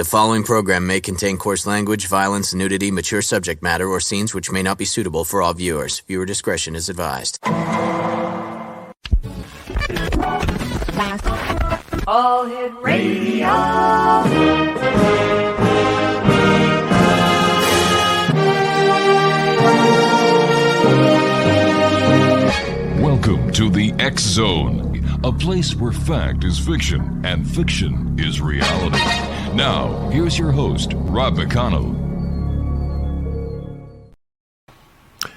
The following program may contain coarse language, violence, nudity, mature subject matter, or scenes which may not be suitable for all viewers. Viewer discretion is advised. All Hit Radio. Welcome to the X Zone, a place where fact is fiction and fiction is reality. Now, here's your host, Rob McConnell.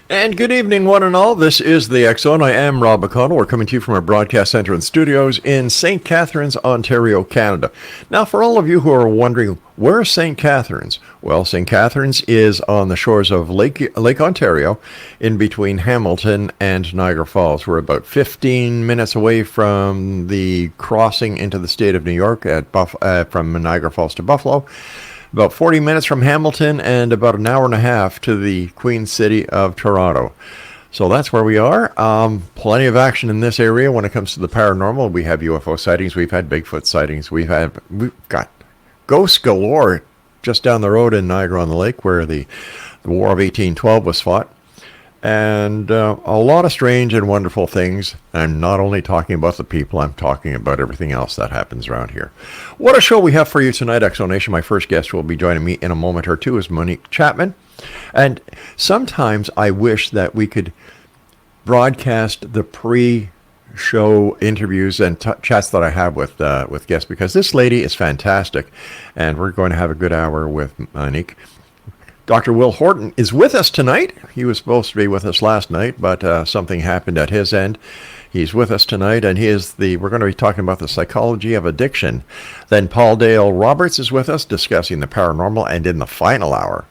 And good evening, one and all. This is the X Zone. I am Rob McConnell. We're coming to you from our broadcast center and studios in St. Catharines, Ontario, Canada. Now, for all of you who are wondering, where is St. Catharines? Well, St. Catharines is on the shores of Lake Ontario, in between Hamilton and Niagara Falls. We're about 15 minutes away from the crossing into the state of New York from Niagara Falls to Buffalo. About 40 minutes from Hamilton and about an hour and a half to the Queen City of Toronto. So that's where we are. Plenty of action in this area when it comes to the paranormal. We have UFO sightings. We've had Bigfoot sightings. We've got ghosts galore just down the road in Niagara-on-the-Lake where the War of 1812 was fought. And a lot of strange and wonderful things. I'm not only talking about the people, I'm talking about everything else that happens around here. What a show we have for you tonight, Exonation. My first guest who will be joining me in a moment or two is Monique Chapman. And sometimes I wish that we could broadcast the pre-show interviews and chats that I have with guests, because this lady is fantastic. And we're going to have a good hour with Monique. Dr. Will Horton is with us tonight. He was supposed to be with us last night, but something happened at his end. He's with us tonight, and we're going to be talking about the psychology of addiction. Then Paul Dale Roberts is with us discussing the paranormal, and in the final hour,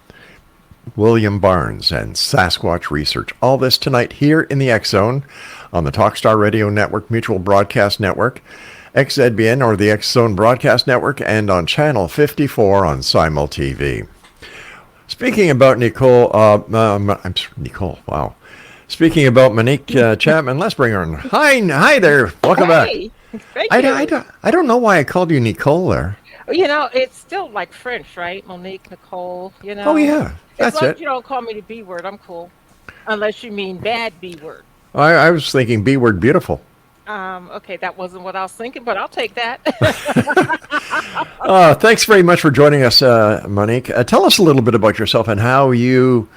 William Barnes and Sasquatch research. All this tonight here in the X Zone on the Talkstar Radio Network, Mutual Broadcast Network, XZBN or the X Zone Broadcast Network, and on Channel 54 on Simul TV. Speaking about Nicole, wow. Speaking about Monique Chapman, let's bring her in. Hi there. Welcome back. Thank you. I don't know why I called you Nicole there. You know, it's still like French, right? Monique, Nicole, you know. Oh, yeah. That's as long it. as you don't call me the B word, I'm cool. Unless you mean bad B word. I was thinking B word beautiful. Okay, that wasn't what I was thinking, but I'll take that. Thanks very much for joining us, Monique. Tell us a little bit about yourself and how you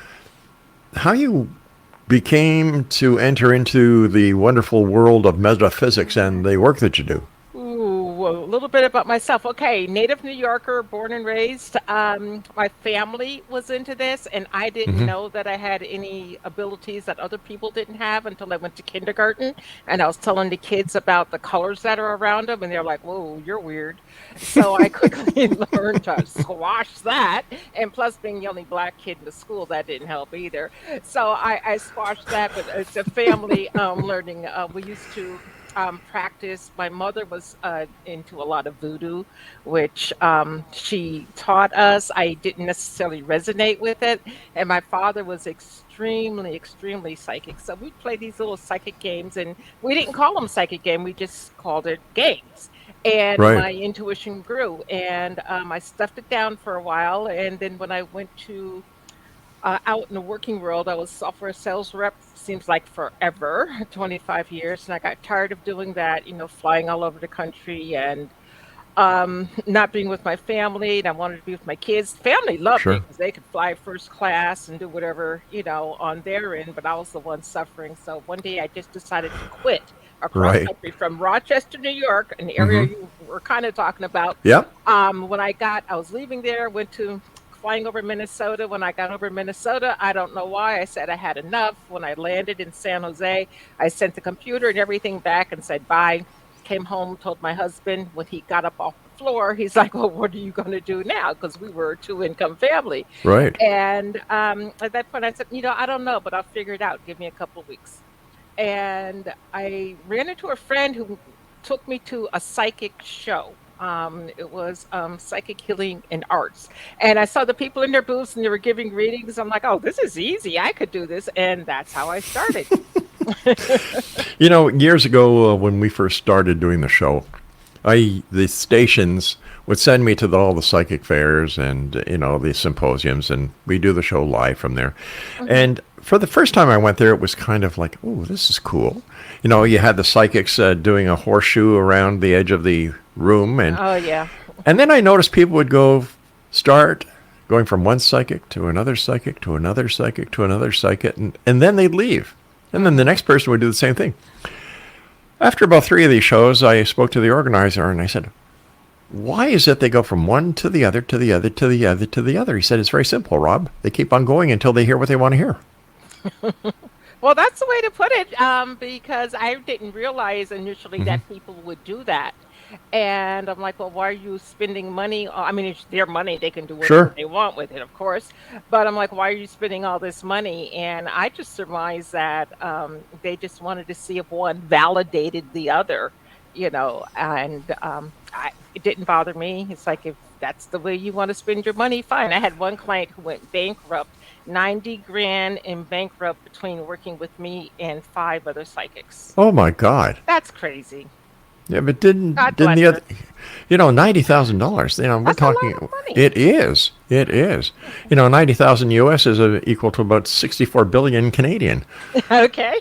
became to enter into the wonderful world of metaphysics and the work that you do. Ooh, a little bit about myself. Okay, native New Yorker, born and raised. My family was into this, and I didn't know that I had any abilities that other people didn't have until I went to kindergarten, and I was telling the kids about the colors that are around them, and they're like, whoa, you're weird. So I quickly learned to squash that, and plus being the only black kid in the school, that didn't help either. So I squashed that, but it's a family learning. We used to practice. My mother was into a lot of voodoo, which she taught us. I didn't necessarily resonate with it. And my father was extremely psychic. So we'd play these little psychic games, and we didn't call them psychic game. We just called it games. And my intuition grew, and I stuffed it down for a while. And then when I went to out in the working world, I was software sales rep, seems like forever, 25 years. And I got tired of doing that, flying all over the country and not being with my family. And I wanted to be with my kids. Family loved me because they could fly first class and do whatever, on their end. But I was the one suffering. So one day I just decided to quit across country from Rochester, New York, an area you were kind of talking about. Yep. When I was leaving there, went to flying over Minnesota. When I got over Minnesota, I don't know why, I said I had enough. When I landed in San Jose, I sent the computer and everything back and said bye. Came home, told my husband. When he got up off the floor, he's like, well, what are you going to do now? Because we were a two-income family. Right. And at that point, I said, I don't know, but I'll figure it out. Give me a couple of weeks. And I ran into a friend who took me to a psychic show. It was Psychic Healing and Arts. And I saw the people in their booths and they were giving readings. I'm like, oh, this is easy. I could do this. And that's how I started. Years ago when we first started doing the show, the stations would send me to all the psychic fairs and, the symposiums, and we do the show live from there. And for the first time I went there, it was kind of like, oh, this is cool. You had the psychics doing a horseshoe around the edge of the room. And Oh, yeah. and then I noticed people would start going from one psychic to another psychic to another psychic to another psychic, and then they'd leave. And then the next person would do the same thing. After about 3 of these shows, I spoke to the organizer and I said, why is it they go from one to the other, to the other, to the other, to the other? He said, it's very simple, Rob. They keep on going until they hear what they want to hear. Well, that's the way to put it, because I didn't realize initially that people would do that. And I'm like, well, why are you spending money? I mean, it's their money. They can do whatever Sure. they want with it, of course. But I'm like, why are you spending all this money? And I just surmised that they just wanted to see if one validated the other, and it didn't bother me. It's like, if that's the way you want to spend your money, fine. I had one client who went bankrupt, 90 grand in bankrupt between working with me and 5 other psychics. Oh, my God. That's crazy. Yeah, but didn't God didn't bless the her. other, $90,000, we're That's a talking, lot of money. it is. 90,000 US is equal to about 64 billion Canadian. Okay.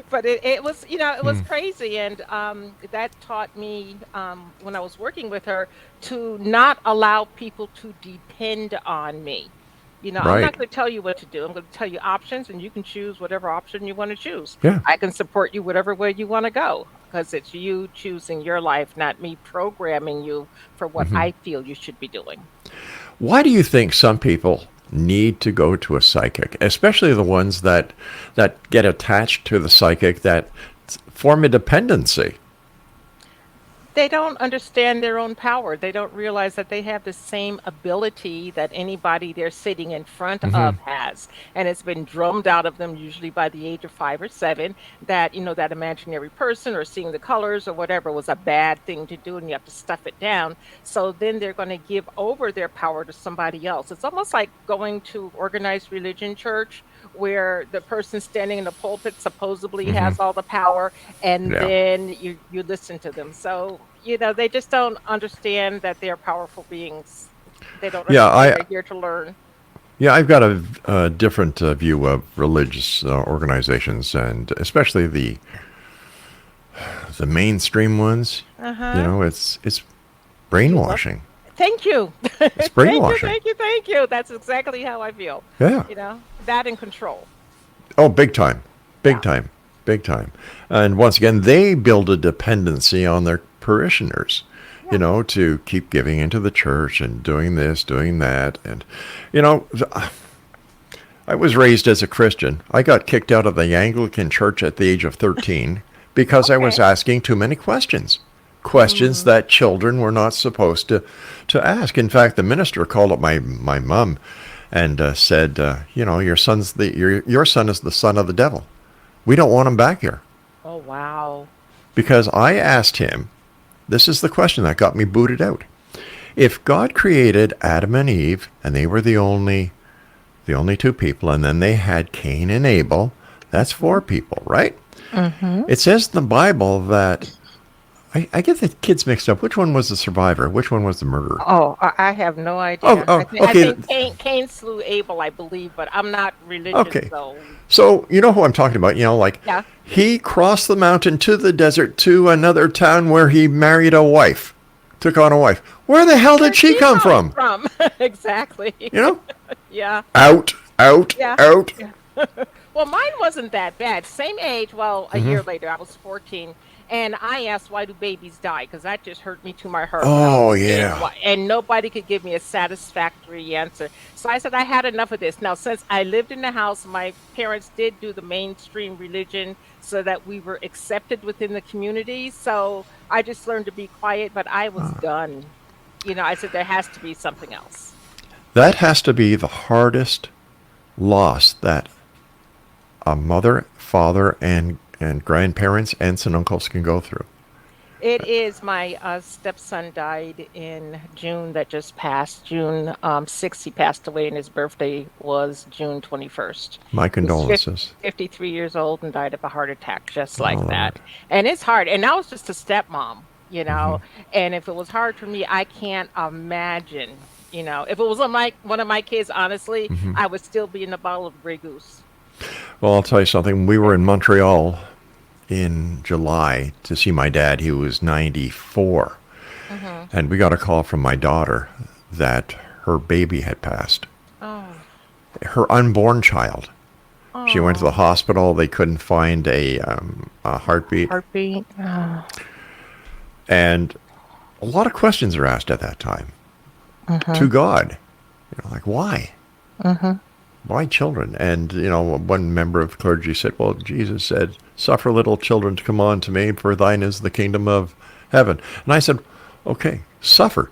But it was, it was crazy. And that taught me, when I was working with her, to not allow people to depend on me. I'm not Right. going to tell you what to do. I'm going to tell you options, and you can choose whatever option you want to choose. Yeah. I can support you whatever way you want to go, because it's you choosing your life, not me programming you for what I feel you should be doing. Why do you think some people need to go to a psychic, especially the ones that get attached to the psychic, that form a dependency? They don't understand their own power. They don't realize that they have the same ability that anybody they're sitting in front of has. And it's been drummed out of them, usually by the age of 5 or 7, that, that imaginary person or seeing the colors or whatever was a bad thing to do, and you have to stuff it down. So then they're going to give over their power to somebody else. It's almost like going to organized religion church, where the person standing in the pulpit supposedly has all the power, and Yeah. then you listen to them. So, they just don't understand that they're powerful beings. They don't Yeah, understand they're here to learn. Yeah, I've got a different view of religious organizations, and especially the mainstream ones. It's brainwashing. Thank you. It's brainwashing. Thank you. That's exactly how I feel. Yeah. That and control. Oh, big time. Big Yeah. time. Big time. And once again, they build a dependency on their parishioners, to keep giving into the church and doing this, doing that. And, I was raised as a Christian. I got kicked out of the Anglican church at the age of 13 because I was Okay. asking too many questions. Questions that children were not supposed to ask. In fact, the minister called up my mom and said, your son is the son of the devil. We don't want him back here. Oh, wow. Because I asked him, this is the question that got me booted out. If God created Adam and Eve, and they were the only 2 people, and then they had Cain and Abel, that's 4 people, right? It says in the Bible that, I get the kids mixed up. Which one was the survivor? Which one was the murderer? Oh, I have no idea. Okay. I think Cain slew Abel, I believe, but I'm not religious, Okay. so So, you know who I'm talking about, Yeah. he crossed the mountain to the desert to another town where he married a wife, took on a wife. Where the hell did she come from? Exactly. Yeah. Out. Yeah. Well, mine wasn't that bad. Same age. Well, a year later, I was 14. And I asked, why do babies die? Because that just hurt me to my heart. Oh, yeah. And nobody could give me a satisfactory answer. So I said, I had enough of this. Now, since I lived in the house, my parents did do the mainstream religion so that we were accepted within the community. So I just learned to be quiet, but I was done. I said, there has to be something else. That has to be the hardest loss that a mother, father, and grandparents, aunts, and uncles can go through. It is. My stepson died in June that just passed. June 6th, he passed away, and his birthday was June 21st. My He's condolences. 53 years old and died of a heart attack just like Oh, that. And it's hard. And I was just a stepmom. And if it was hard for me, I can't imagine, if it was one of my kids, honestly, I would still be in the bottle of Grey Goose. Well, I'll tell you something. We were in Montreal in July to see my dad. He was 94. And we got a call from my daughter that her baby had passed. Oh. Her unborn child. Oh. She went to the hospital. They couldn't find a heartbeat. Oh. And a lot of questions are asked at that time to God. Like, why? Why children? And, one member of clergy said, well, Jesus said, suffer little children to come on to me, for thine is the kingdom of heaven. And I said, okay, suffer.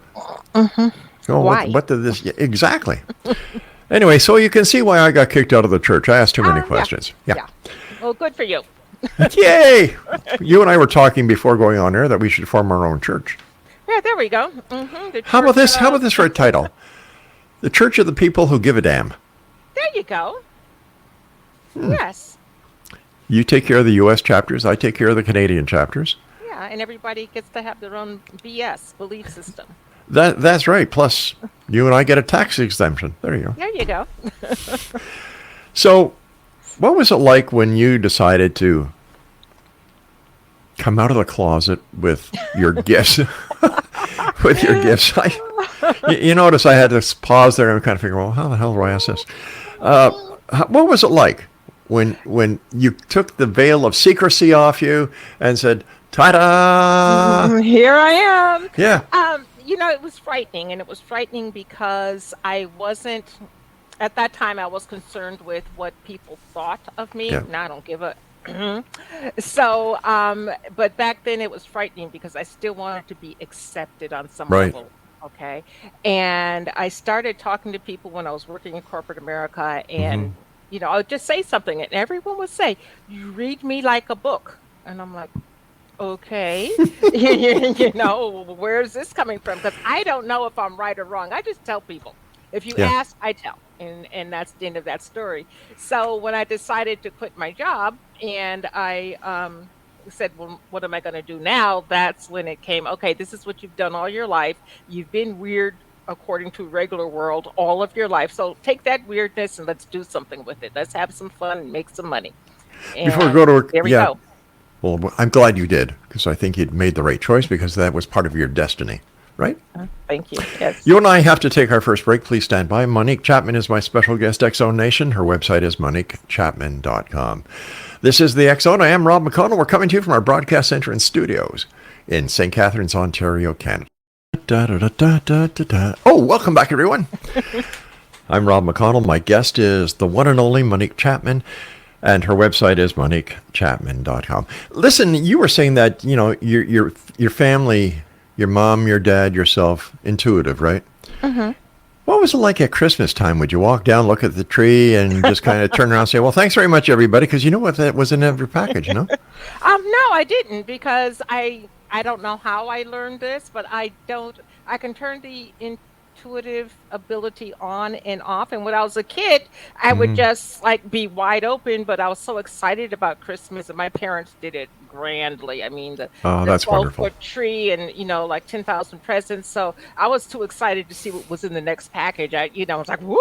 Why? What did this... Yeah, exactly. Anyway, so you can see why I got kicked out of the church. I asked too many questions. Yeah. Well, good for you. Yay! You and I were talking before going on air that we should form our own church. Yeah, there we go. How about this? How about this for a title? The Church of the People Who Give a Damn. There you go. Yes. You take care of the U.S. chapters. I take care of the Canadian chapters. Yeah, and everybody gets to have their own BS belief system. That's right. Plus, you and I get a tax exemption. There you go. There you go. So, what was it like when you decided to come out of the closet with your gifts? With your gifts. You notice I had to pause there and kind of figure, well, how the hell do I ask this? What was it like when you took the veil of secrecy off you and said, ta-da! Here I am. Yeah. It was frightening, and it was frightening because I wasn't, at that time, I was concerned with what people thought of me. Yeah. Now I don't give a... So, but back then it was frightening because I still wanted to be accepted on some level. Okay. And I started talking to people when I was working in corporate America, and, I would just say something, and everyone would say, you read me like a book. And I'm like, okay, where's this coming from? Because I don't know if I'm right or wrong. I just tell people. If you ask, I tell. And that's the end of that story. So when I decided to quit my job and I said, well, what am I going to do now? That's when it came, okay, this is what you've done all your life. You've been weird according to regular world all of your life. So take that weirdness and let's do something with it. Let's have some fun and make some money. And before we go to work, there we go. Well, I'm glad you did, because I think you'd made the right choice, because that was part of your destiny, right? Thank you. Yes. You and I have to take our first break. Please stand by. Monique Chapman is my special guest, X-Zone Nation. Her website is moniquechapman.com. This is the X-Zone. I am Rob McConnell. We're coming to you from our broadcast center and studios in St. Catharines, Ontario, Canada. Oh, welcome back, everyone. I'm Rob McConnell. My guest is the one and only Monique Chapman, and her website is moniquechapman.com. Listen, you were saying that, your family, your mom, your dad, yourself, intuitive, right? What was it like at Christmas time? Would you walk down, look at the tree, and just kind of turn around and say, well, thanks very much, everybody, because you know what, that was in every package, No, I didn't, because I don't know how I learned this, but I can turn the intuitive ability on and off. And when I was a kid, I would just be wide open, but I was so excited about Christmas, and my parents did it grandly. I mean, the that's wonderful. 12-foot tree and, 10,000 presents. So I was too excited to see what was in the next package. I was like, woo!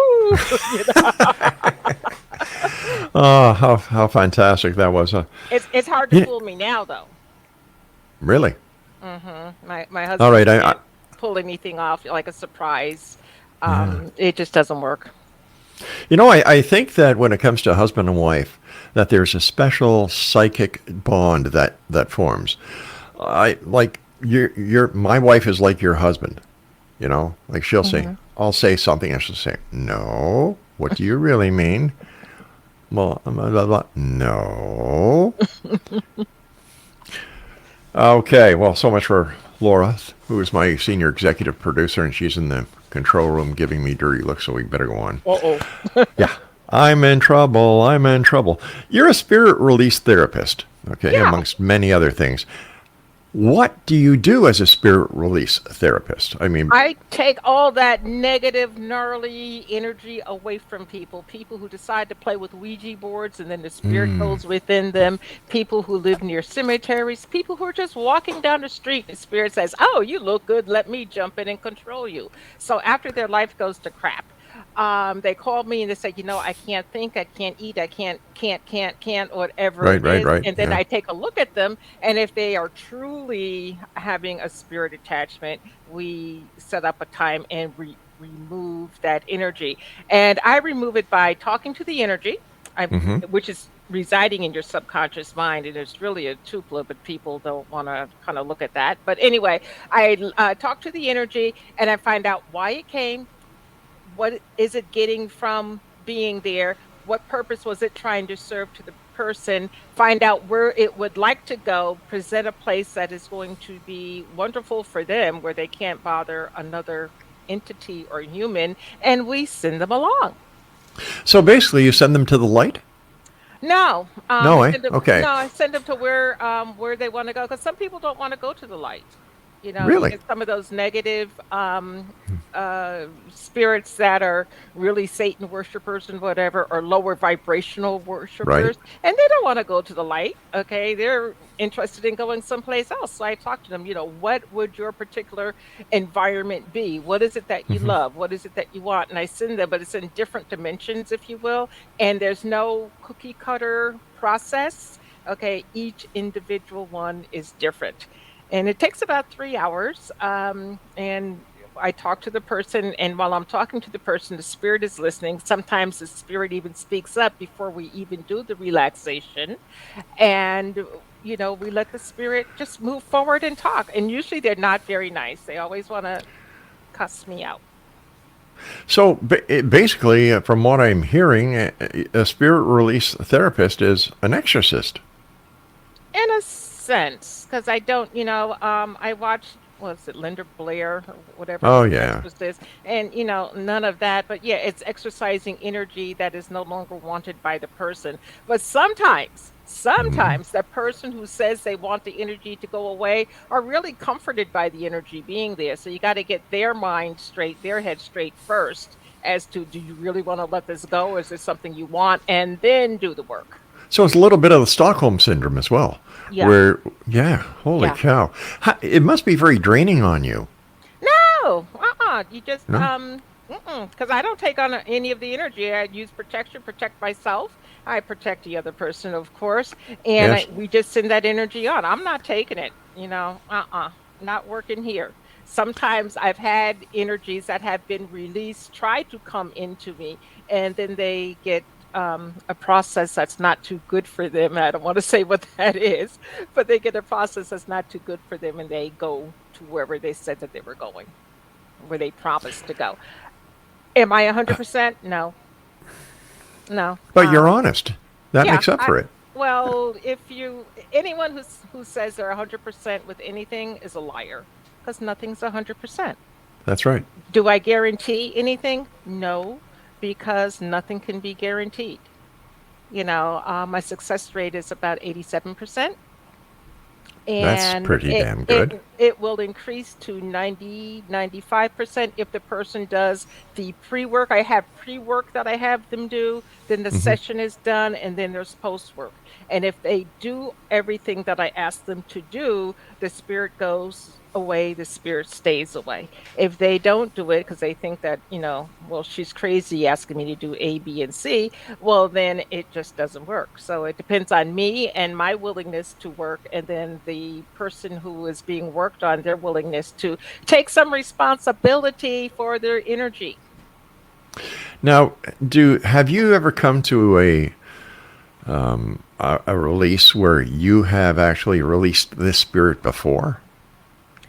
Oh, how fantastic that was. It's hard to fool me now, though. Really? My husband All right, can't pull anything off like a surprise. It just doesn't work. I think that when it comes to husband and wife, that there's a special psychic bond that forms. My wife is like your husband, like she'll say, I'll say something and she'll say, no, what do you really mean? Well, blah, blah, blah. No. Okay, well, so much for Laura, who is my senior executive producer, and she's in the control room giving me dirty looks, so we better go on. Yeah. I'm in trouble. You're a spirit release therapist, okay, amongst many other things. What do you do as a spirit release therapist? I mean, I take all that negative, gnarly energy away from people. People who decide to play with Ouija boards and then the spirit goes within them. People who live near cemeteries. People who are just walking down the street. The spirit says, "Oh, you look good. Let me jump in and control you." So after their life goes to crap, they call me and they say, I can't think, I can't eat, I can't, whatever right, it right, is. right. And then Yeah. I take a look at them. And if they are truly having a spirit attachment, we set up a time and remove that energy. And I remove it by talking to the energy, hmm which is residing in your subconscious mind. And it's really a tupla, but people don't want to kind of look at that. But anyway, I talk to the energy and I find out why it came, what is it getting from being there, what purpose was it trying to serve to the person, find out where it would like to go, present a place that is going to be wonderful for them where they can't bother another entity or human, and we send them along. So basically, you send them to the light? No, No, I eh? send them. Okay. No, I send them to where they want to go because some people don't want to go to the light. You Really? get some of those negative spirits that are really Satan worshipers and whatever, or lower vibrational Right. worshipers, and they don't want to go to the light. Okay, they're interested in going someplace else. So I talk to them. What would your particular environment be? What is it that you hmm love? What is it that you want? And I send them, but it's in different dimensions, if you will, and there's no cookie cutter process. Okay, each individual one is different. And it takes about 3 hours. And I talk to the person, and while I'm talking to the person, the spirit is listening. Sometimes the spirit even speaks up before we even do the relaxation. And, we let the spirit just move forward and talk. And usually they're not very nice. They always want to cuss me out. So basically, from what I'm hearing, a spirit release therapist is an exorcist. In a sense, because I don't, I watched, was it Linda Blair or whatever Oh, her yeah. exorcist is, and none of that. But yeah, it's exercising energy that is no longer wanted by the person. But hmm sometimes the person who says they want the energy to go away are really comforted by the energy being there. So you got to get their mind straight, their head straight first, as to do you really want to let this go, or is this something you want, and then do the work. So it's a little bit of the Stockholm syndrome as well, Yeah, where, yeah, holy yeah. cow. It must be very draining on you, No, You just no? because I don't take on any of the energy. I use protection, protect myself. I protect the other person, of course, and Yes. we just send that energy on. I'm not taking it. Not working here. Sometimes I've had energies that have been released, try to come into me, and then they get a process that's not too good for them. I don't want to say what that is, but they get a process that's not too good for them, and they go to wherever they said that they were going, where they promised to go. Am I 100%? No, no. But you're honest. That Yeah. makes up for it. Well, if anyone who says they're 100% with anything is a liar, because nothing's 100%. That's right. Do I guarantee anything? No, because nothing can be guaranteed. My success rate is about 87, That's and pretty it damn it good. it will increase to 90-95% if the person does the pre-work. I have pre-work that I have them do, then the hmm session is done, and then there's post-work. And if they do everything that I ask them to do, the spirit goes away, the spirit stays away. If they don't do it because they think that, well, she's crazy asking me to do A, B, and C, well, then it just doesn't work. So it depends on me and my willingness to work, and then the person who is being worked on, their willingness to take some responsibility for their energy. Now, have you ever come to a release where you have actually released this spirit before?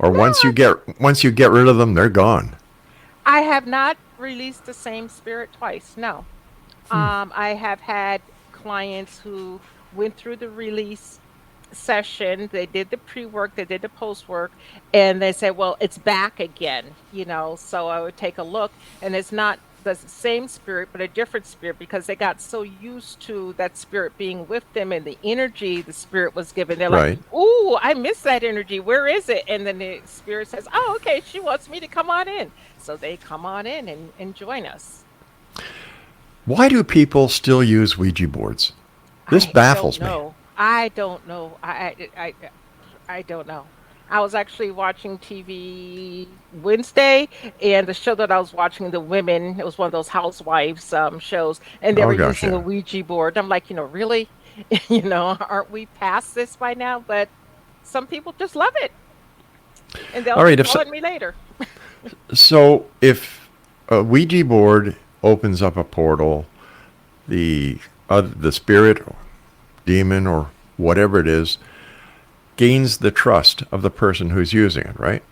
Or No, once you get rid of them, they're gone. I have not released the same spirit twice. No. I have had clients who went through the release session, they did the pre-work, they did the post-work, and they say, well, it's back again. So I would take a look, and it's not the same spirit, but a different spirit because they got so used to that spirit being with them and the energy the spirit was given. They're like, Right. "Ooh, I miss that energy. Where is it?" And then the spirit says, "Oh, okay, she wants me to come on in." So they come on in and join us. Why do people still use Ouija boards? This I don't baffles me. know. I don't know. I don't know. I was actually watching TV Wednesday, and the show that I was watching, the women, it was one of those housewives shows, and they Oh were gosh, using a yeah. Ouija board. I'm like, really? Aren't we past this by now? But some people just love it, and they'll All be right, calling me later. so if a Ouija board opens up a portal, the spirit, or demon, or whatever it is, gains the trust of the person who's using it, right?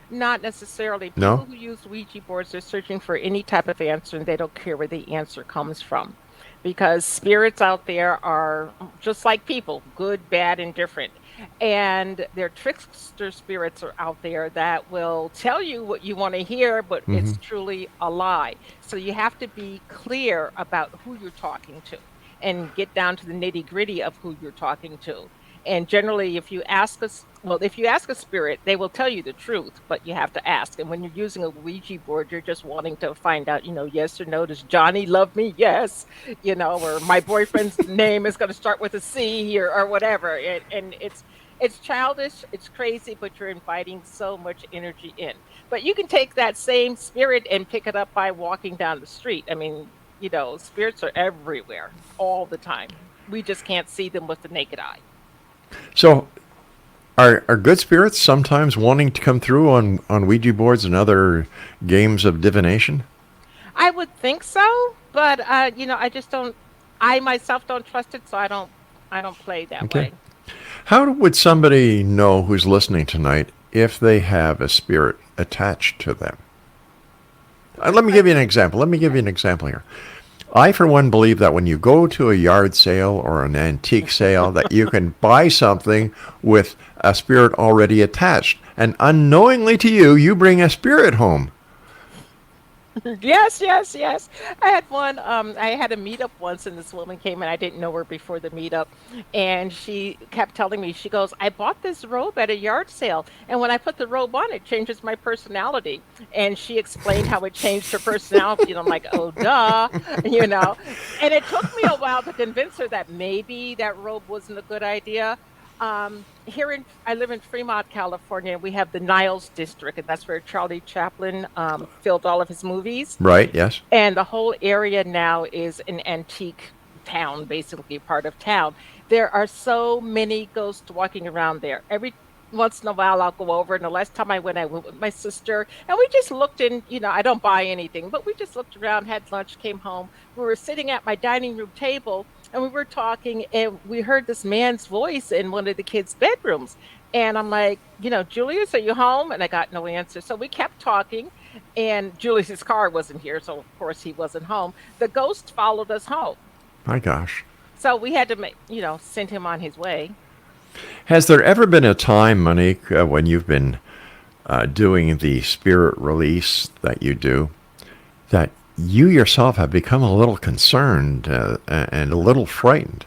Not necessarily. People No? who use Ouija boards are searching for any type of answer and they don't care where the answer comes from. Because spirits out there are just like people, good, bad, and different. And their trickster spirits are out there that will tell you what you want to hear, but Hmm. it's truly a lie. So you have to be clear about who you're talking to and get down to the nitty gritty of who you're talking to. And generally, if you ask a spirit, they will tell you the truth, but you have to ask. And when you're using a Ouija board, you're just wanting to find out, yes or no. Does Johnny love me? Yes. Or my boyfriend's name is going to start with a C or whatever. And it's childish, it's crazy, but you're inviting so much energy in. But you can take that same spirit and pick it up by walking down the street. I mean, spirits are everywhere all the time. We just can't see them with the naked eye. So are good spirits sometimes wanting to come through on Ouija boards and other games of divination? I would think so, but I just don't. I myself don't trust it, so I don't play that Okay. way. How would somebody know who's listening tonight if they have a spirit attached to them? Let me give you an example. Let me give you an example here. I, for one, believe that when you go to a yard sale or an antique sale, that you can buy something with a spirit already attached. And unknowingly to you, you bring a spirit home. Yes, yes, yes. I had one. I had a meetup once, and this woman came, and I didn't know her before the meetup, and she kept telling me, she goes, "I bought this robe at a yard sale, and when I put the robe on, it changes my personality." And she explained how it changed her personality, and I'm like, "Oh, duh," you know. And it took me a while to convince her that maybe that robe wasn't a good idea. I live in Fremont, California, and we have the Niles district, and that's where Charlie Chaplin filmed all of his movies. Right? Yes. And the whole area now is an antique town, basically part of town. There are so many ghosts walking around there. Every once in a while, I'll go over. And the last time I went with my sister, and we just looked in. I don't buy anything, but we just looked around, had lunch, came home. We were sitting at my dining room table, and we were talking, and we heard this man's voice in one of the kids' bedrooms. And I'm like, "Julius, are you home?" And I got no answer. So we kept talking, and Julius's car wasn't here, so of course he wasn't home. The ghost followed us home. My gosh. So we had to send him on his way. Has there ever been a time, Monique, when you've been doing the spirit release that you do, that you yourself have become a little concerned and a little frightened?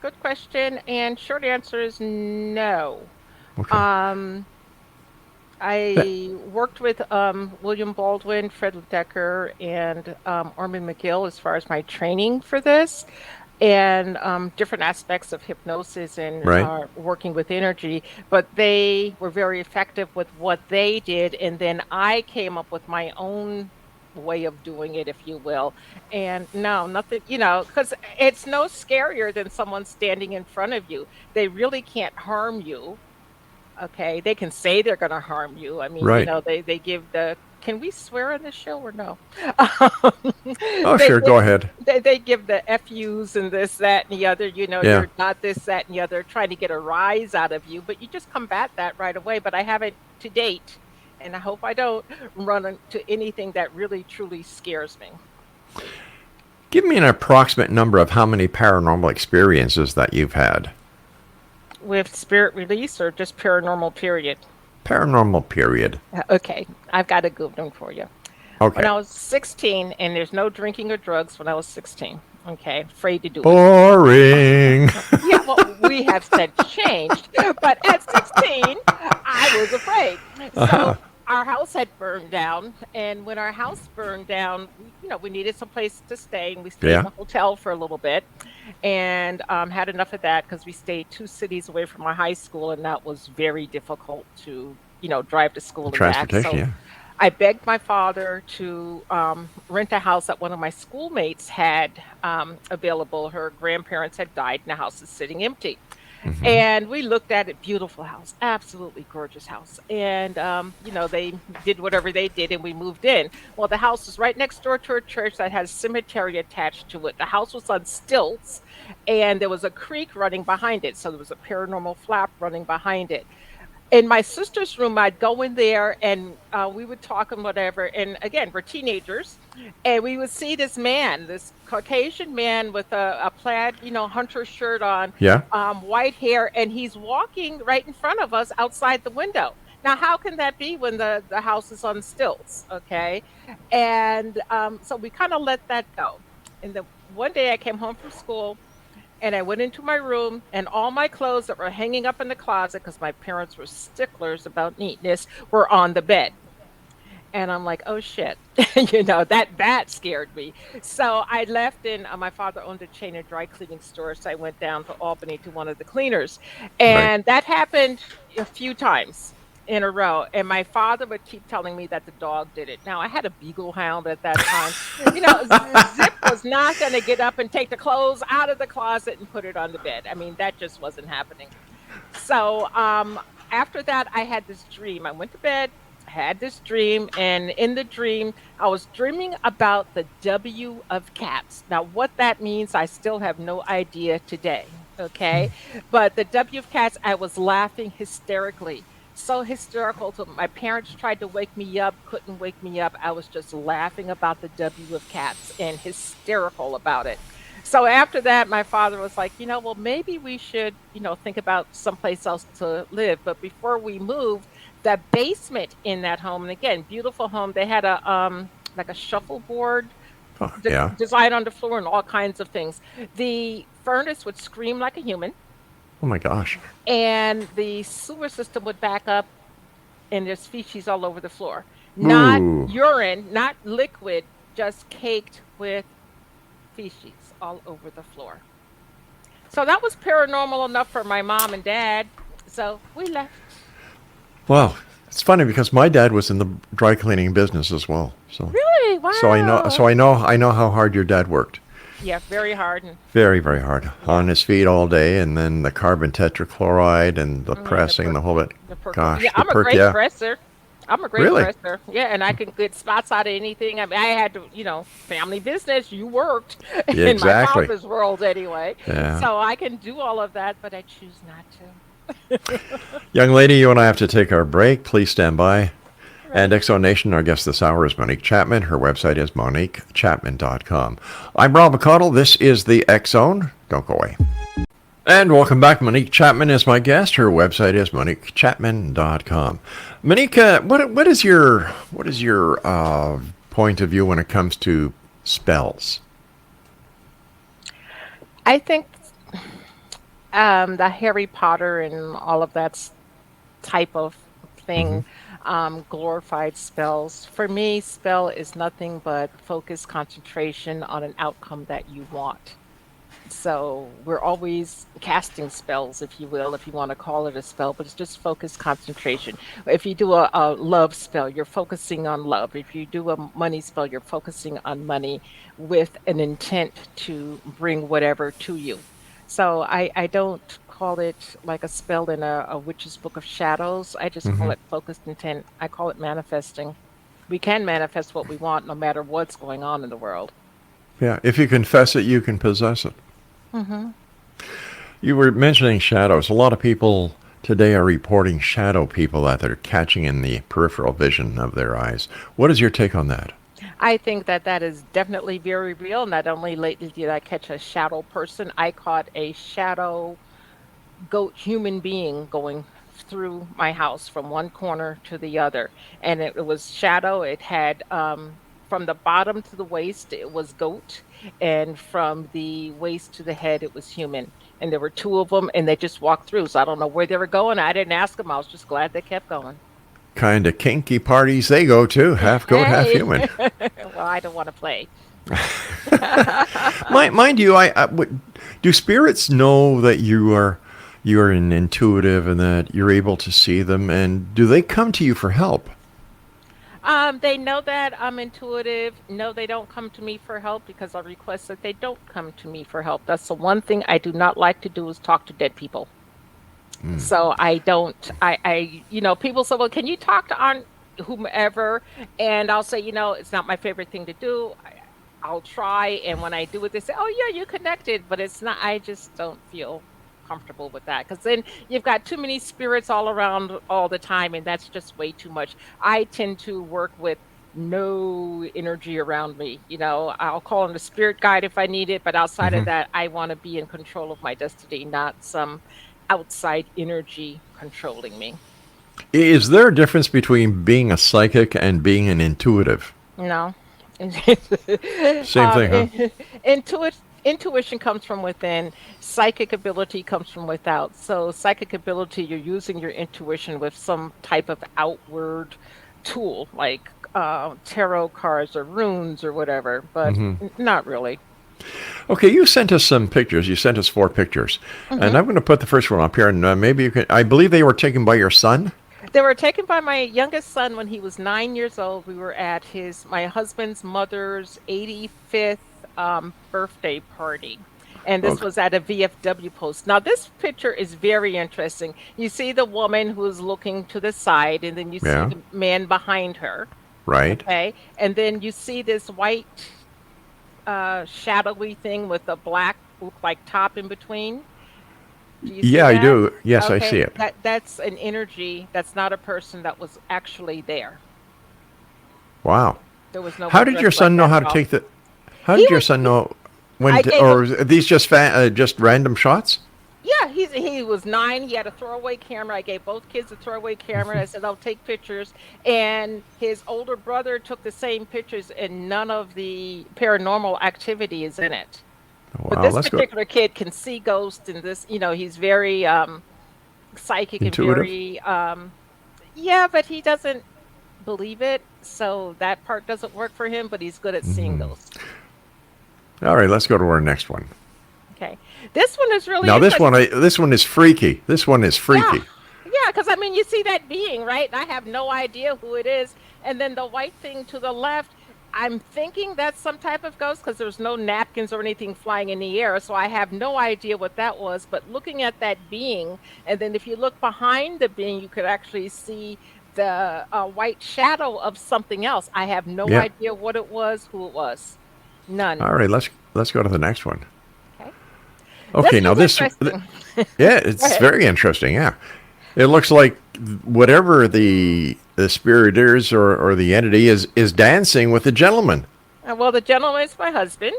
Good question. And short answer is no. Okay. Um, I worked with William Baldwin, Fred Decker, and Orman McGill as far as my training for this, and different aspects of hypnosis and Right. working with energy. But they were very effective with what they did, and then I came up with my own way of doing it, if you will. And no, nothing, because it's no scarier than someone standing in front of you. They really can't harm you. Okay, they can say they're going to harm you. I mean, Right. they give the. Can we swear on this show or no? Oh, They sure. give Go ahead. they give the FUs and this, that, and the other. Yeah. You're not this, that, and the other, trying to get a rise out of you. But you just combat that right away. But I haven't to date, and I hope I don't run into anything that really truly scares me. Give me an approximate number of how many paranormal experiences that you've had. With spirit release or just paranormal period? Paranormal period. Okay, I've got a good one for you. When Okay. I was 16, and there's no drinking or drugs when I was 16. Okay, afraid to do it. Boring. Yeah, well, we have since changed, but at 16, I was afraid. So our house had burned down, and when our house burned down, we needed some place to stay, and we stayed Yeah. in a hotel for a little bit, and had enough of that because we stayed 2 cities away from our high school, and that was very difficult to, drive to school and back. Transportation, So yeah. I begged my father to rent a house that one of my schoolmates had available. Her grandparents had died, and the house is sitting empty. Hmm. And we looked at it, beautiful house, absolutely gorgeous house. And, they did whatever they did, and we moved in. Well, the house was right next door to a church that had a cemetery attached to it. The house was on stilts, and there was a creek running behind it. So there was a paranormal flap running behind it. In my sister's room, I'd go in there and we would talk and whatever. And again, we're teenagers, and we would see this man, this Caucasian man with a plaid, hunter shirt on, Yeah. white hair, and he's walking right in front of us outside the window. Now, how can that be when the house is on stilts? Okay. And so we kind of let that go. And then one day I came home from school, and I went into my room, and all my clothes that were hanging up in the closet, because my parents were sticklers about neatness, were on the bed. And I'm like, oh shit, that scared me. So I left, and my father owned a chain of dry cleaning stores. So I went down to Albany to one of the cleaners. Right. And that happened a few times in a row. And my father would keep telling me that the dog did it. Now, I had a beagle hound at that time. Zip was not going to get up and take the clothes out of the closet and put it on the bed. I mean, that just wasn't happening. So after that, I had this dream. I went to bed, had this dream, and in the dream, I was dreaming about the W of cats. Now, what that means, I still have no idea today. Okay. But the W of cats, I was laughing hysterically. So hysterical. So my parents tried to wake me up, couldn't wake me up. I was just laughing about the W of cats and hysterical about it. So after that, my father was like, well, maybe we should, think about someplace else to live. But before we moved, the basement in that home, and again, beautiful home, they had a like a shuffleboard Oh, yeah. design on the floor and all kinds of things. The furnace would scream like a human, Oh my gosh. and the sewer system would back up, and there's feces all over the floor. Not Ooh. urine, not liquid, just caked with feces all over the floor. So that was paranormal enough for my mom and dad. So we left. Wow. It's funny because my dad was in the dry cleaning business as well. So Really? so I know Wow. so I know how hard your dad worked. Yeah, very hard. And Very, very hard. On his feet all day, and then the carbon tetrachloride and the yeah, pressing, the whole bit. yeah, Gosh, the I'm a perk, great yeah. presser. I'm a great Really? presser. Yeah, and I can get spots out of anything. I mean, I had to, family business. You worked Yeah, in my exactly. father's world anyway. Yeah. So I can do all of that, but I choose not to. Young lady, you and I have to take our break. Please stand by. And Right. Exo Nation, our guest this hour is Monique Chapman. Her website is moniquechapman.com. I'm Rob McConnell. This is the X Zone. Don't go away. And welcome back. Monique Chapman is my guest. Her website is moniquechapman.com. Monique, what is your point of view when it comes to spells? I think the Harry Potter and all of that type of thing, glorified spells. For me, spell is nothing but focus, concentration on an outcome that you want. So we're always casting spells, if you will, if you want to call it a spell, but it's just focus, concentration. If you do a love spell, you're focusing on love. If you do a money spell, you're focusing on money with an intent to bring whatever to you. So I don't call it like a spell in a witch's book of shadows. I just call it focused intent. I call it manifesting. We can manifest what we want no matter what's going on in the world. Yeah, if you confess it, you can possess it. Hmm. You were mentioning shadows. A lot of people today are reporting shadow people that they're catching in the peripheral vision of their eyes. What is your take on that? I think that is definitely very real. Not only lately did I catch a shadow person, I caught a shadow goat human being going through my house from one corner to the other. And it was shadow. It had from the bottom to the waist, it was goat, and from the waist to the head, it was human. And there were two of them, and they just walked through. So I don't know where they were going. I didn't ask them. I was just glad they kept going. Kind of kinky parties they go to, half goat, half Hey, human. well, I don't want to play. Mind you, do spirits know that you're an intuitive and that you're able to see them, and do they come to you for help? They know that I'm intuitive. No, they don't come to me for help because I request that they don't come to me for help. That's the one thing I do not like to do is talk to dead people. So I don't, people say, well, can you talk to on whomever? And I'll say, it's not my favorite thing to do. I'll try. And when I do it, they say, oh, yeah, you connected. But it's not, I just don't feel comfortable with that because then you've got too many spirits all around all the time. And that's just way too much. I tend to work with no energy around me. I'll call in a spirit guide if I need it. But outside of that, I want to be in control of my destiny, not some outside energy controlling me. Is there a difference between being a psychic and being an intuitive? No. Same thing, huh? Intuition comes from within. Psychic ability comes from without. So psychic ability, you're using your intuition with some type of outward tool, like tarot cards or runes or whatever, but not really. Okay, you sent us some pictures. You sent us 4 pictures. And I'm going to put the first one up here, and maybe you can... I believe they were taken by your son? They were taken by my youngest son when he was 9 years old. We were at my husband's mother's 85th birthday party. And this was at a VFW post. Now, this picture is very interesting. You see the woman who's looking to the side, and then you see the man behind her. Right. Okay. And then you see this white... shadowy thing with a black look like top in between. Do you see I that? do. Yes, I Okay, see it. that's an energy. That's not a person that was actually there. Wow. There was no. How did your son know how to take the... How did your son know when... Or are these just random shots? Yeah, he was 9. He had a throwaway camera. I gave both kids a throwaway camera. I said, I'll take pictures. And his older brother took the same pictures, and none of the paranormal activity is in it. Wow, But this particular kid can see ghosts, and this, he's very psychic intuitive. And very, but he doesn't believe it. So that part doesn't work for him, but he's good at seeing ghosts. All right, let's go to our next one. Okay. This one is really now interesting. this one is freaky. This one is freaky. Yeah, because you see that being, right? And I have no idea who it is. And then the white thing to the left, I'm thinking that's some type of ghost because there's no napkins or anything flying in the air. So I have no idea what that was. But looking at that being, and then if you look behind the being, you could actually see the white shadow of something else. I have no idea what it was, who it was. None. All right, let's go to the next one. Okay, now this, it's very interesting. Yeah, it looks like whatever the spirit is or the entity is dancing with the gentleman. Well, the gentleman is my husband,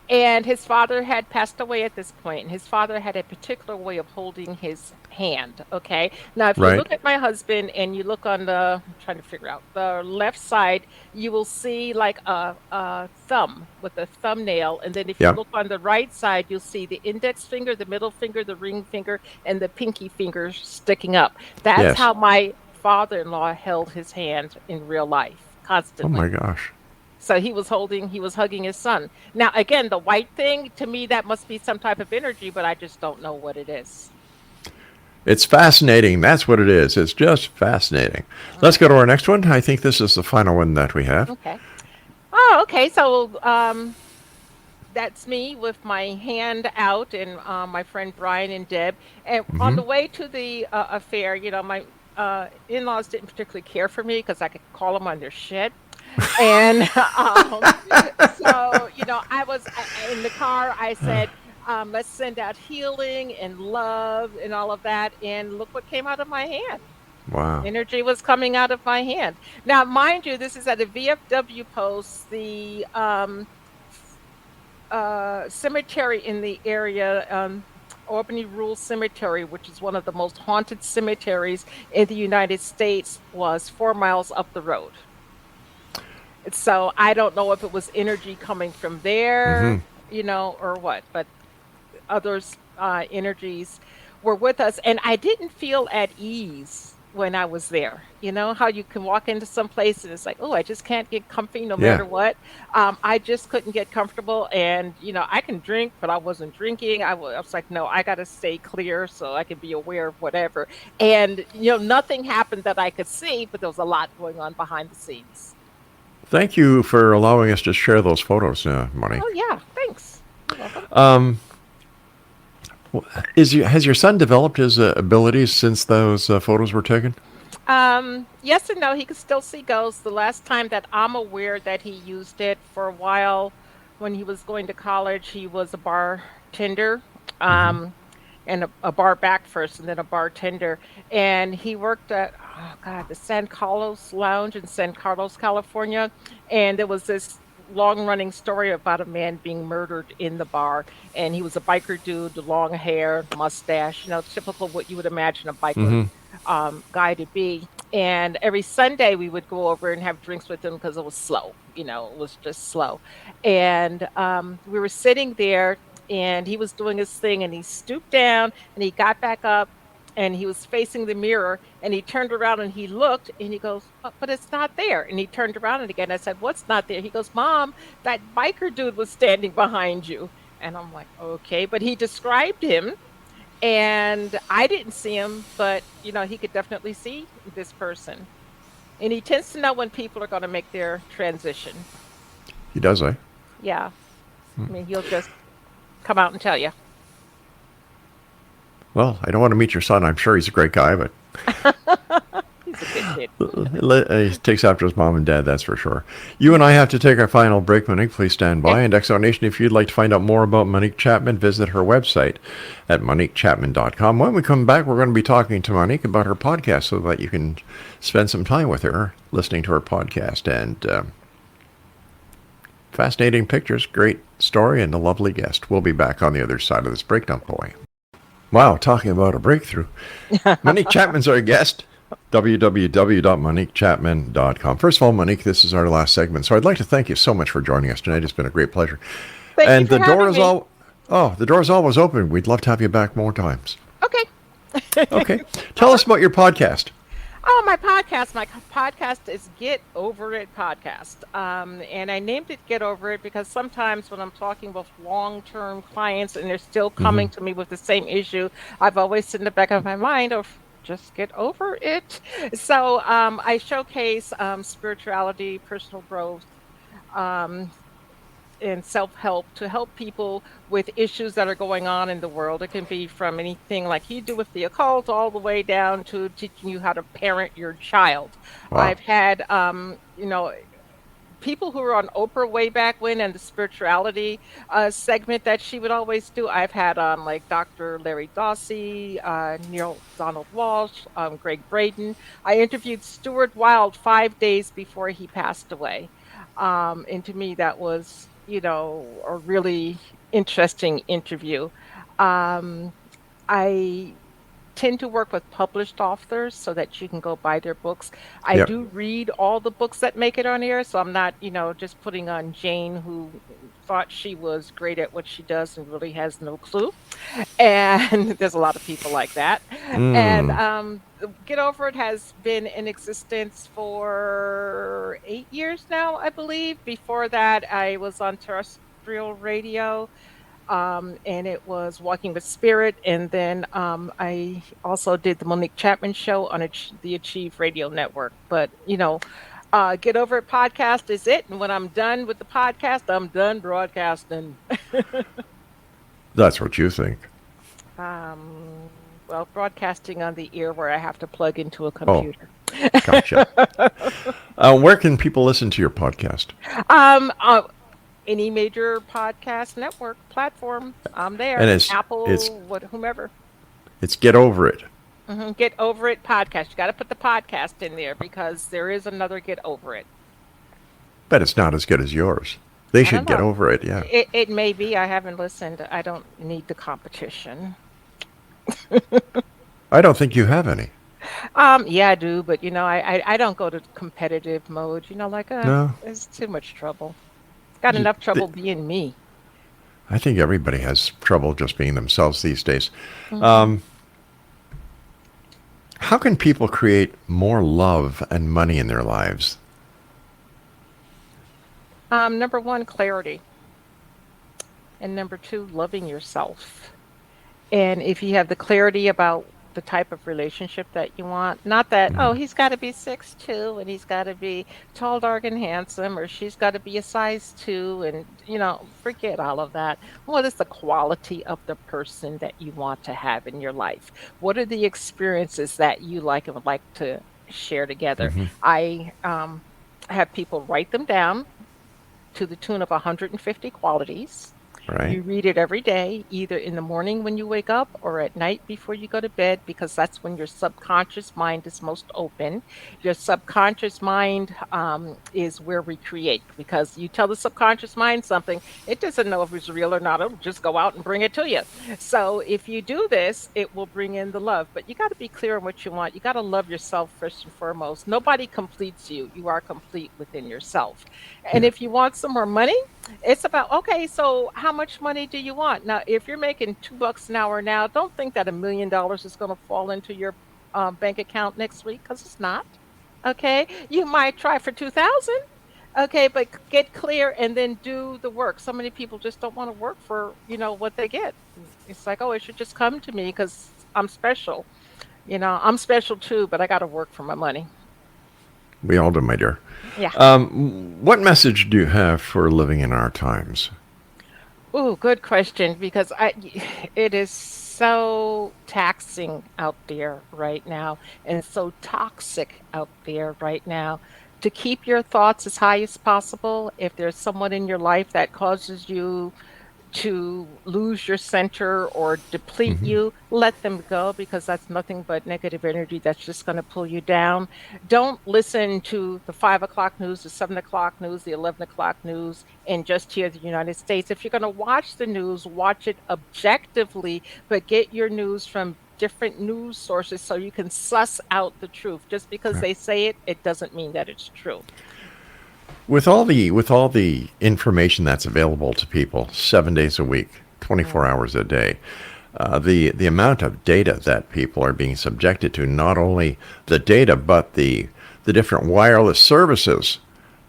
and his father had passed away at this point, and his father had a particular way of holding his hand. Okay, now if you look at my husband and you look on I'm trying to figure out the left side, you will see like a thumb with a thumbnail, and then if you look on the right side, you'll see the index finger, the middle finger, the ring finger, and the pinky finger sticking up. That's how my father-in-law held his hand in real life constantly. Oh my gosh. So he was hugging his son. Now, again, the white thing, to me, that must be some type of energy, but I just don't know what it is. It's fascinating. That's what it is. It's just fascinating. Let's go to our next one. I think this is the final one that we have. Okay. Oh, okay. So that's me with my hand out, and my friend Brian and Deb. And on the way to the affair, my in-laws didn't particularly care for me because I could call them on their shit. And so, I was in the car. I said, let's send out healing and love and all of that. And look what came out of my hand. Wow. Energy was coming out of my hand. Now, mind you, this is at a VFW post, the cemetery in the area, Albany Rural Cemetery, which is one of the most haunted cemeteries in the United States, was 4 miles up the road. So I don't know if it was energy coming from there, or what, but others' energies were with us. And I didn't feel at ease when I was there. You know how you can walk into some place and it's like, oh, I just can't get comfy no Yeah. matter what. I just couldn't get comfortable. And, I can drink, but I wasn't drinking. I was like, no, I got to stay clear so I can be aware of whatever. And, nothing happened that I could see, but there was a lot going on behind the scenes. Thank you for allowing us to share those photos, Monique. Oh, yeah. Thanks. You're welcome. Has your son developed his abilities since those photos were taken? Yes and no. He can still see ghosts. The last time that I'm aware that he used it for a while, when he was going to college, he was a bartender, and a bar back first, and then a bartender. And he worked at, oh God, the San Carlos Lounge in San Carlos, California. And there was this long-running story about a man being murdered in the bar, and he was a biker dude, the long hair, mustache, typical what you would imagine a biker guy to be. And every Sunday we would go over and have drinks with him because it was slow, it was just slow. And we were sitting there, and he was doing his thing, and he stooped down, and he got back up, and he was facing the mirror, and he turned around and he looked, and he goes, "Oh, but it's not there." And he turned around and again, I said, "What's not there?" He goes, "Mom, that biker dude was standing behind you." And I'm like, okay, but he described him, and I didn't see him, but he could definitely see this person. And he tends to know when people are going to make their transition. He does, eh? Yeah. I mean, he'll just come out and tell you. Well, I don't want to meet your son. I'm sure he's a great guy, but He's a good kid. he takes after his mom and dad, that's for sure. You and I have to take our final break, Monique. Please stand by. And Exo Nation, if you'd like to find out more about Monique Chapman, visit her website at moniquechapman.com. When we come back, we're going to be talking to Monique about her podcast so that you can spend some time with her, listening to her podcast. And fascinating pictures, great story, and a lovely guest. We'll be back on the other side of this break. Don't go away. Wow, talking about a breakthrough. Monique Chapman's our guest. www.moniquechapman.com. First of all, Monique, this is our last segment, so I'd like to thank you so much for joining us tonight. It's been a great pleasure. Thank you for having me. The door is always open. We'd love to have you back more times. Okay. Okay. Tell us about your podcast. Oh, my podcast is Get Over It Podcast. And I named it Get Over It because sometimes when I'm talking with long-term clients and they're still coming to me with the same issue, I've always in the back of my mind of just get over it. So I showcase spirituality, personal growth, and self-help to help people with issues that are going on in the world. It can be from anything like you do with the occult all the way down to teaching you how to parent your child. Wow. I've had, people who were on Oprah way back when and the spirituality segment that she would always do. I've had on like Dr. Larry Dawsey, Neil Donald Walsh, Greg Braden. I interviewed Stuart Wilde 5 days before he passed away. And to me, that was, a really interesting interview. I tend to work with published authors so that you can go buy their books. I do read all the books that make it on air, so I'm not, just putting on Jane, who thought she was great at what she does and really has no clue. And there's a lot of people like that. And Get Over It has been in existence for 8 years now, I believe. Before that, I was on terrestrial radio. And it was Walking with Spirit. And then I also did the Monique Chapman show on the Achieve Radio Network. But, Get Over It podcast is it. And when I'm done with the podcast, I'm done broadcasting. That's what you think. Well, broadcasting on the ear where I have to plug into a computer. Oh, gotcha. Where can people listen to your podcast? Any major podcast network platform, I'm there. And Apple, whomever. It's Get Over It. Get Over It podcast. You got to put the podcast in there because there is another Get Over It. But it's not as good as yours. They should get over it, yeah. It may be. I haven't listened. I don't need the competition. I don't think you have any. Yeah, I do, but I don't go to competitive mode. Like No, it's too much trouble. Got enough trouble being me. I think everybody has trouble just being themselves these days. Hmm. How can people create more love and money in their lives? Number one, clarity, and number two, loving yourself. And if you have the clarity about the type of relationship that you want, not that, oh, Mhm. he's got to be 6'2" and he's got to be tall, dark, and handsome, or she's got to be a size 2, and, forget all of that. What is the quality of the person that you want to have in your life? What are the experiences that you like and would like to share together? Mhm. I have people write them down to the tune of 150 qualities. Right? You read it every day, either in the morning when you wake up or at night before you go to bed, because that's when your subconscious mind is most open. Your subconscious mind is where we create, because you tell the subconscious mind something, it doesn't know if it's real or not. It'll just go out and bring it to you. So if you do this, it will bring in the love. But you got to be clear on what you want. You got to love yourself first and foremost. Nobody completes you. You are complete within yourself. And Yeah. if you want some more money, it's about, okay, so how much money do you want? Now, if you're making $2 an hour now, don't think that $1 million is going to fall into your bank account next week, because it's not. Okay. You might try for 2,000. Okay. But get clear and then do the work. So many people just don't want to work for, what they get. It's like, oh, it should just come to me because I'm special. I'm special too, but I got to work for my money. We all do, my dear. Yeah. What message do you have for living in our times? Oh, good question, because it is so taxing out there right now and so toxic out there right now. To keep your thoughts as high as possible, if there's someone in your life that causes you to lose your center or deplete Hmm. you, let them go, because that's nothing but negative energy that's just going to pull you down. Don't listen to the 5 o'clock news, the 7 o'clock news, the 11 o'clock news, and just hear the United States. If you're going to watch the news, watch it objectively, but get your news from different news sources so you can suss out the truth. Just because Yeah. they say it, it doesn't mean that it's true. With all the information that's available to people 7 days a week, 24 Mm. hours a day, the amount of data that people are being subjected to, not only the data but the different wireless services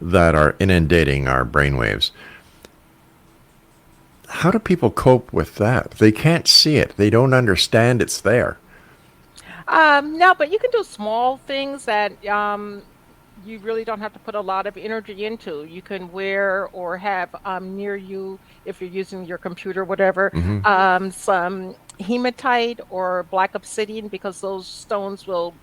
that are inundating our brainwaves. How do people cope with that? They can't see it. They don't understand it's there. No, but you can do small things that you really don't have to put a lot of energy into. You can wear or have near you, if you're using your computer, whatever, Hmm. some hematite or black obsidian, because those stones will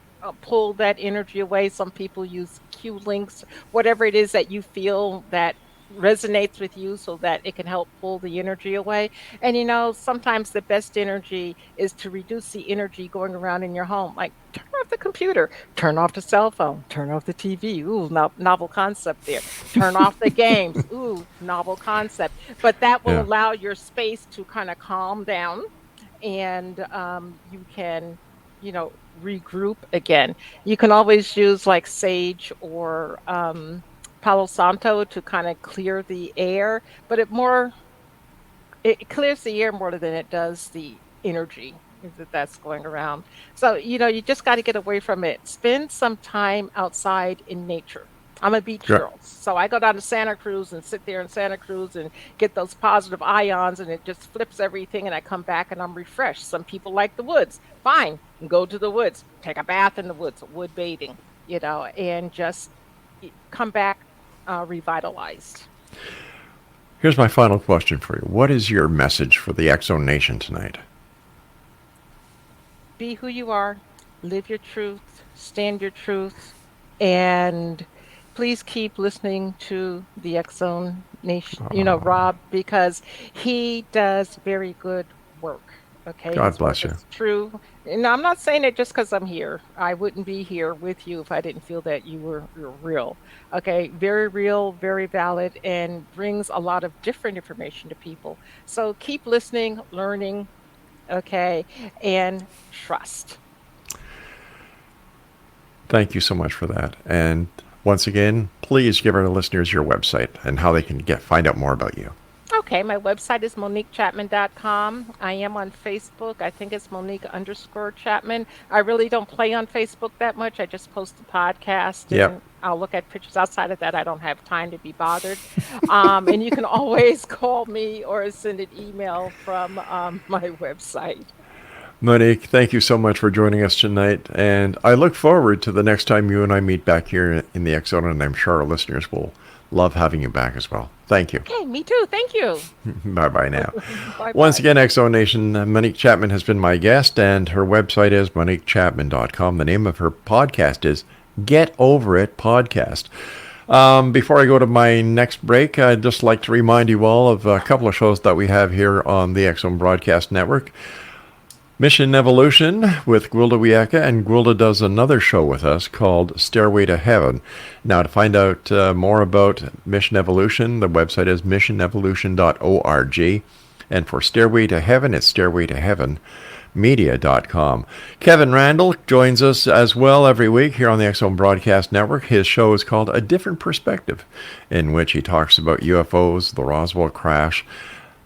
pull that energy away. Some people use Q links, whatever it is that you feel that resonates with you, so that it can help pull the energy away. And sometimes the best energy is to reduce the energy going around in your home. Like, turn off the computer, turn off the cell phone, turn off the TV. Ooh, novel concept there. Turn off the games. Ooh, novel concept. But that will Yeah. allow your space to kind of calm down, and you can, regroup again. You can always use like sage or Palo Santo to kind of clear the air, but it clears the air more than it does the energy that's going around. So, you just got to get away from it. Spend some time outside in nature. I'm a beach Right. girl. So I go down to Santa Cruz and sit there in Santa Cruz and get those positive ions, and it just flips everything, and I come back and I'm refreshed. Some people like the woods. Fine. Go to the woods. Take a bath in the woods, wood bathing, and just come back revitalized. Here's my final question for you. What is your message for the Exo Nation tonight? Be who you are, live your truth, stand your truth, and please keep listening to the X Zone Nation, Rob, because he does very good work. Okay, God his work bless you. is true. And I'm not saying it just because I'm here. I wouldn't be here with you if I didn't feel that you're real. Okay, very real, very valid, and brings a lot of different information to people. So keep listening, learning, okay, and trust. Thank you so much for that. And once again, please give our listeners your website and how they can find out more about you. Okay, my website is MoniqueChapman.com. I am on Facebook. I think it's Monique_Chapman. I really don't play on Facebook that much. I just post the podcast and I'll look at pictures. Outside of that, I don't have time to be bothered. And you can always call me or send an email from my website. Monique, thank you so much for joining us tonight. And I look forward to the next time you and I meet back here in the X Zone, and I'm sure our listeners will love having you back as well. Thank you. Okay, me too. Thank you. Bye-bye now. Bye-bye. Once again, X Zone Nation, Monique Chapman has been my guest, and her website is MoniqueChapman.com. The name of her podcast is Get Over It Podcast. Before I go to my next break, I'd just like to remind you all of a couple of shows that we have here on the X Zone Broadcast Network. Mission Evolution with Gwilda Wiyaka, and Gwilda does another show with us called Stairway to Heaven. Now, to find out more about Mission Evolution, the website is missionevolution.org, and for Stairway to Heaven, it's stairwaytoheavenmedia.com. Kevin Randall joins us as well every week here on the X Zone Broadcast Network. His show is called A Different Perspective, in which he talks about UFOs, the Roswell crash,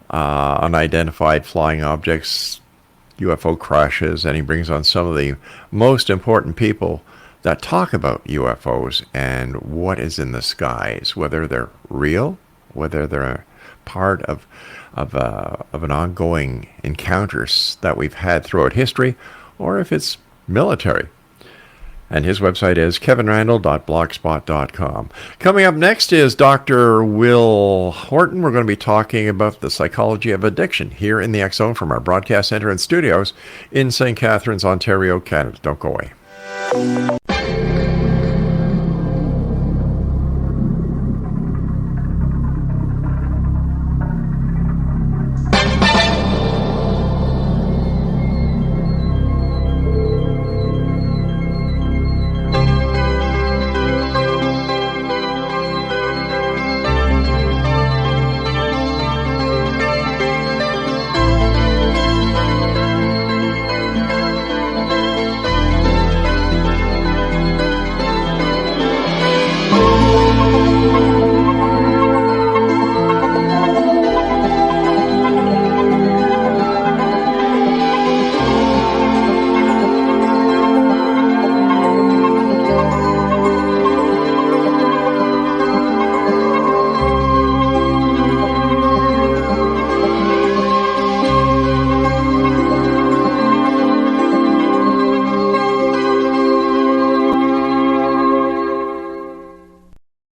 unidentified flying objects, UFO crashes, and he brings on some of the most important people that talk about UFOs and what is in the skies, whether they're real, whether they're part of an ongoing encounters that we've had throughout history, or if it's military. And his website is kevinrandall.blogspot.com. Coming up next is Dr. Will Horton. We're going to be talking about the psychology of addiction here in the X Zone from our broadcast center and studios in St. Catharines, Ontario, Canada. Don't go away.